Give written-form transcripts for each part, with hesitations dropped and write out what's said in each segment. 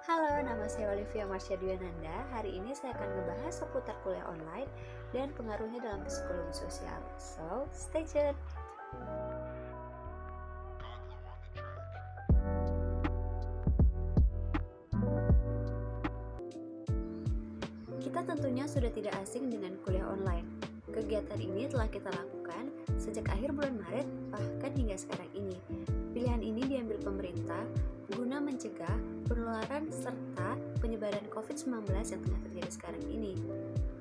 Halo, nama saya Olivia Marsha Dwiananda. Hari ini saya akan membahas seputar kuliah online dan pengaruhnya dalam psikologi sosial. So, stay tuned. Kita tentunya sudah tidak asing dengan kuliah online. Kegiatan ini telah kita lakukan sejak akhir bulan Maret, bahkan hingga sekarang ini. Pilihan ini diambil pemerintah guna mencegah penularan serta penyebaran COVID-19 yang tengah terjadi sekarang ini.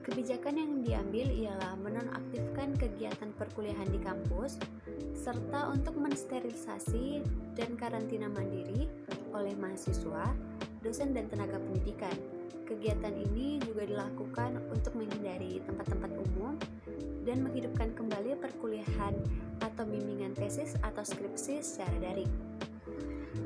Kebijakan yang diambil ialah menonaktifkan kegiatan perkuliahan di kampus, serta untuk mensterilisasi dan karantina mandiri oleh mahasiswa, dosen dan tenaga pendidikan. Kegiatan ini juga dilakukan untuk menghindari tempat-tempat umum dan menghidupkan kembali perkuliahan atau bimbingan tesis atau skripsi secara daring.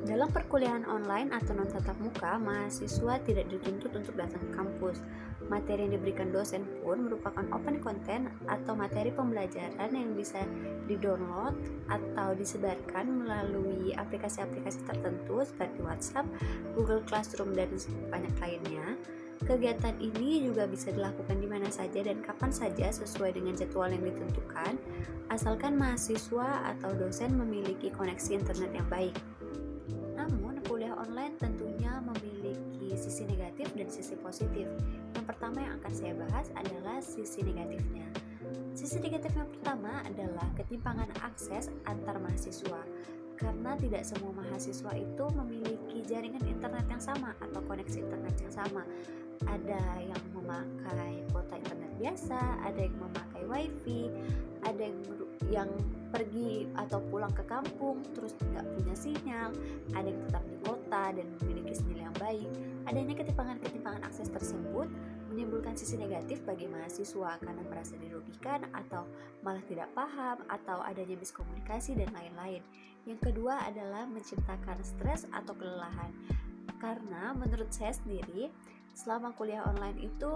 Dalam perkuliahan online atau non-tatap muka, mahasiswa tidak dituntut untuk datang ke kampus. Materi yang diberikan dosen pun merupakan open content atau materi pembelajaran yang bisa di-download atau disebarkan melalui aplikasi-aplikasi tertentu seperti WhatsApp, Google Classroom, dan banyak lainnya. Kegiatan ini juga bisa dilakukan di mana saja dan kapan saja sesuai dengan jadwal yang ditentukan, asalkan mahasiswa atau dosen memiliki koneksi internet yang baik. Namun, kuliah online tentunya memiliki sisi negatif dan sisi positif. Yang pertama yang akan saya bahas adalah sisi negatifnya. Sisi negatif yang pertama adalah ketimpangan akses antar mahasiswa. Karena tidak semua mahasiswa itu memiliki jaringan internet yang sama atau koneksi internet yang sama. Ada yang memakai kuota internet biasa, ada yang memakai wifi, ada yang pergi atau pulang ke kampung terus tidak punya sinyal, ada yang tetap di kota dan memiliki sinyal yang baik. Adanya ketimpangan akses tersebut menimbulkan sisi negatif bagi mahasiswa karena merasa dirugikan atau malah tidak paham atau adanya miskomunikasi dan lain-lain. Yang kedua adalah menciptakan stres atau kelelahan. Karena menurut saya sendiri, selama kuliah online itu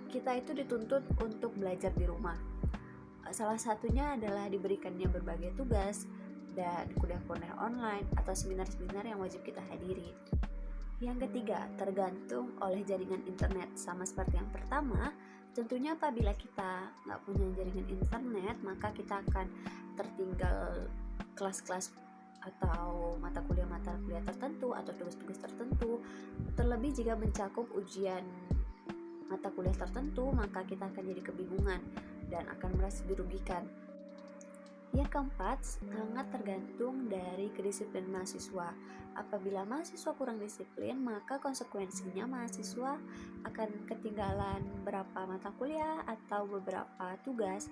kita itu dituntut untuk belajar di rumah. Salah satunya adalah diberikannya berbagai tugas dan kuliah-kuliah online atau seminar-seminar yang wajib kita hadiri. Yang ketiga, tergantung oleh jaringan internet. Sama seperti yang pertama, tentunya apabila kita nggak punya jaringan internet, maka kita akan tertinggal kelas-kelas atau mata kuliah tertentu atau tugas-tugas tertentu. Terlebih jika mencakup ujian mata kuliah tertentu, maka kita akan jadi kebingungan dan akan merasa dirugikan. Yang keempat, sangat tergantung dari kedisiplinan mahasiswa. Apabila mahasiswa kurang disiplin, maka konsekuensinya mahasiswa akan ketinggalan beberapa mata kuliah atau beberapa tugas.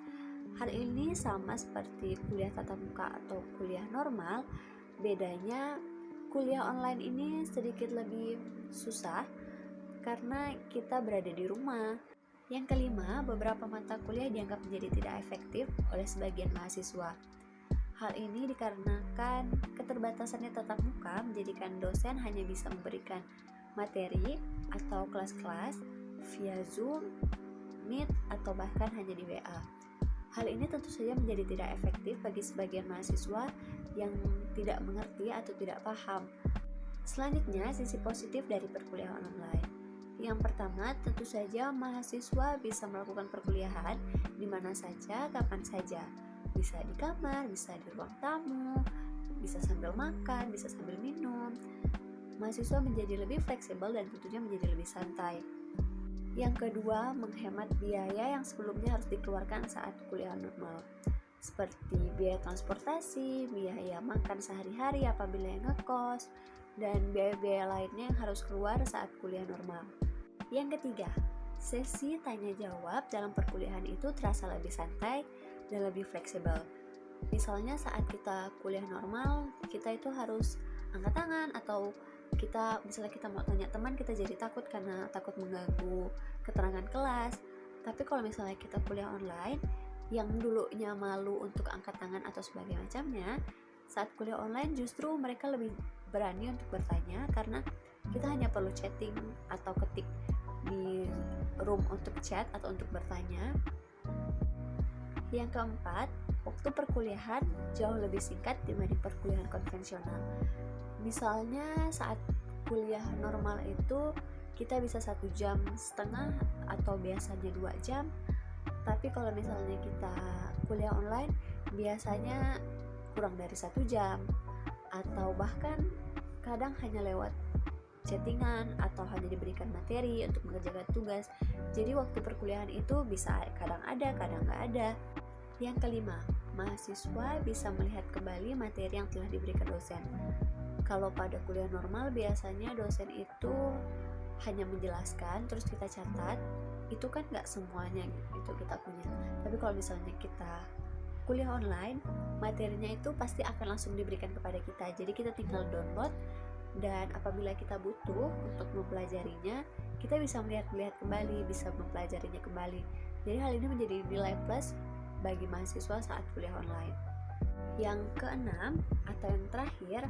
Hal ini sama seperti kuliah tatap muka atau kuliah normal. Bedanya, kuliah online ini sedikit lebih susah karena kita berada di rumah. Yang kelima, beberapa mata kuliah dianggap menjadi tidak efektif oleh sebagian mahasiswa. Hal ini dikarenakan keterbatasannya tatap muka menjadikan dosen hanya bisa memberikan materi atau kelas-kelas via Zoom, Meet, atau bahkan hanya di WA. Hal ini tentu saja menjadi tidak efektif bagi sebagian mahasiswa yang tidak mengerti atau tidak paham. Selanjutnya, sisi positif dari perkuliahan online. Yang pertama, tentu saja mahasiswa bisa melakukan perkuliahan di mana saja, kapan saja. Bisa di kamar, bisa di ruang tamu, bisa sambil makan, bisa sambil minum. Mahasiswa menjadi lebih fleksibel dan tentunya menjadi lebih santai. Yang kedua, menghemat biaya yang sebelumnya harus dikeluarkan saat kuliah normal, seperti biaya transportasi, biaya makan sehari-hari apabila yang ngekos, dan biaya-biaya lainnya yang harus keluar saat kuliah normal. Yang ketiga, sesi tanya jawab dalam perkuliahan itu terasa lebih santai dan lebih fleksibel. Misalnya saat kita kuliah normal, kita itu harus angkat tangan, atau misalnya kita mau tanya teman, kita jadi takut karena takut mengganggu keterangan kelas. Tapi kalau misalnya kita kuliah online, yang dulunya malu untuk angkat tangan atau sebagainya macamnya, saat kuliah online justru mereka lebih berani untuk bertanya karena kita hanya perlu chatting atau ketik di room untuk chat atau untuk bertanya. Yang keempat, waktu perkuliahan jauh lebih singkat dibanding perkuliahan konvensional. Misalnya saat kuliah normal itu kita bisa 1,5 jam atau biasanya 2 jam. Tapi kalau misalnya kita kuliah online biasanya kurang dari 1 jam, atau bahkan kadang hanya lewat chattingan atau hanya diberikan materi untuk mengerjakan tugas. Jadi waktu perkuliahan itu bisa kadang ada, kadang nggak ada. Yang kelima, mahasiswa bisa melihat kembali materi yang telah diberikan dosen. Kalau pada kuliah normal biasanya dosen itu hanya menjelaskan terus kita catat, itu kan nggak semuanya gitu kita punya. Tapi kalau misalnya kita kuliah online, materinya itu pasti akan langsung diberikan kepada kita, jadi kita tinggal download, dan apabila kita butuh untuk mempelajarinya, kita bisa melihat kembali, bisa mempelajarinya kembali. Jadi hal ini menjadi nilai plus bagi mahasiswa saat kuliah online. Yang keenam atau yang terakhir,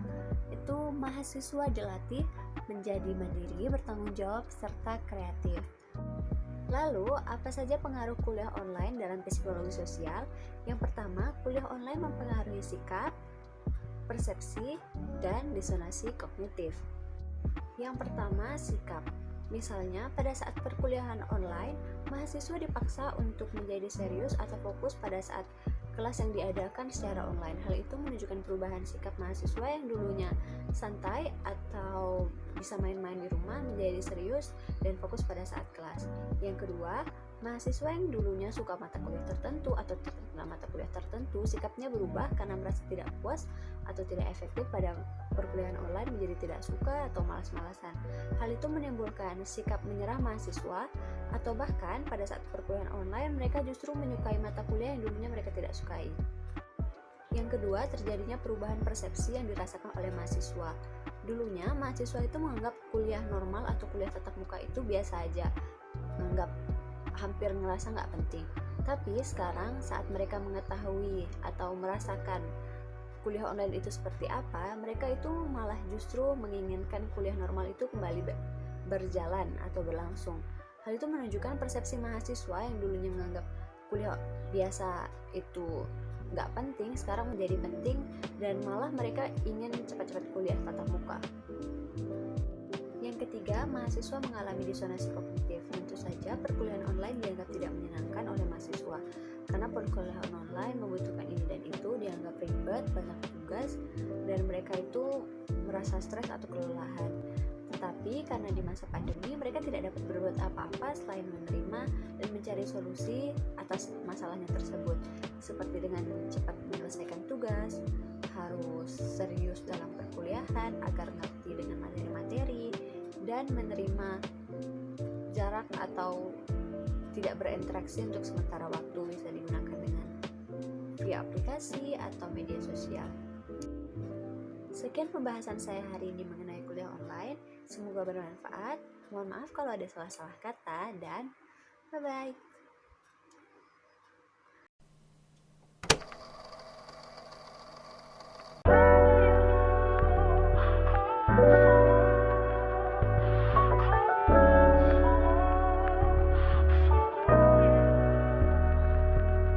itu mahasiswa dilatih menjadi mandiri, bertanggung jawab, serta kreatif. Lalu, apa saja pengaruh kuliah online dalam psikologi sosial? Yang pertama, kuliah online mempengaruhi sikap, persepsi, dan disonansi kognitif. Yang pertama, sikap. Misalnya, pada saat perkuliahan online, mahasiswa dipaksa untuk menjadi serius atau fokus pada saat kelas yang diadakan secara online. Hal itu menunjukkan perubahan sikap mahasiswa yang dulunya santai atau bisa main-main di rumah menjadi serius dan fokus pada saat kelas. Yang kedua, mahasiswa yang dulunya suka mata kuliah tertentu atau terkena mata kuliah tertentu, sikapnya berubah karena merasa tidak puas atau tidak efektif pada perkuliahan online menjadi tidak suka atau malas-malasan. Hal itu menimbulkan sikap menyerah mahasiswa, atau bahkan pada saat perkuliahan online mereka justru menyukai mata kuliah yang dulunya mereka tidak sukai. Yang kedua, terjadinya perubahan persepsi yang dirasakan oleh mahasiswa. Dulunya mahasiswa itu menganggap kuliah normal atau kuliah tatap muka itu biasa aja, menganggap hampir ngerasa nggak penting. Tapi sekarang saat mereka mengetahui atau merasakan kuliah online itu seperti apa, mereka itu malah justru menginginkan kuliah normal itu kembali berjalan atau berlangsung. Hal itu menunjukkan persepsi mahasiswa yang dulunya menganggap kuliah biasa itu nggak penting, sekarang menjadi penting, dan malah mereka ingin cepat-cepat kuliah tatap muka. Yang ketiga, mahasiswa mengalami disonansi kognitif. Tentu saja perkuliahan online dianggap tidak menyenangkan oleh mahasiswa, karena perkuliahan online membutuhkan ini dan itu, dianggap ribet, banyak tugas, dan mereka itu merasa stres atau kelelahan. Tetapi karena di masa pandemi mereka tidak dapat berbuat apa-apa selain menerima dan mencari solusi atas masalahnya tersebut, seperti dengan cepat menyelesaikan tugas, harus serius dalam perkuliahan agar ngerti dengan materi-materi, dan menerima jarak atau tidak berinteraksi untuk sementara waktu, bisa digunakan dengan via aplikasi atau media sosial. Sekian pembahasan saya hari ini mengenai kuliah online. Semoga bermanfaat. Mohon maaf kalau ada salah-salah kata, dan bye-bye.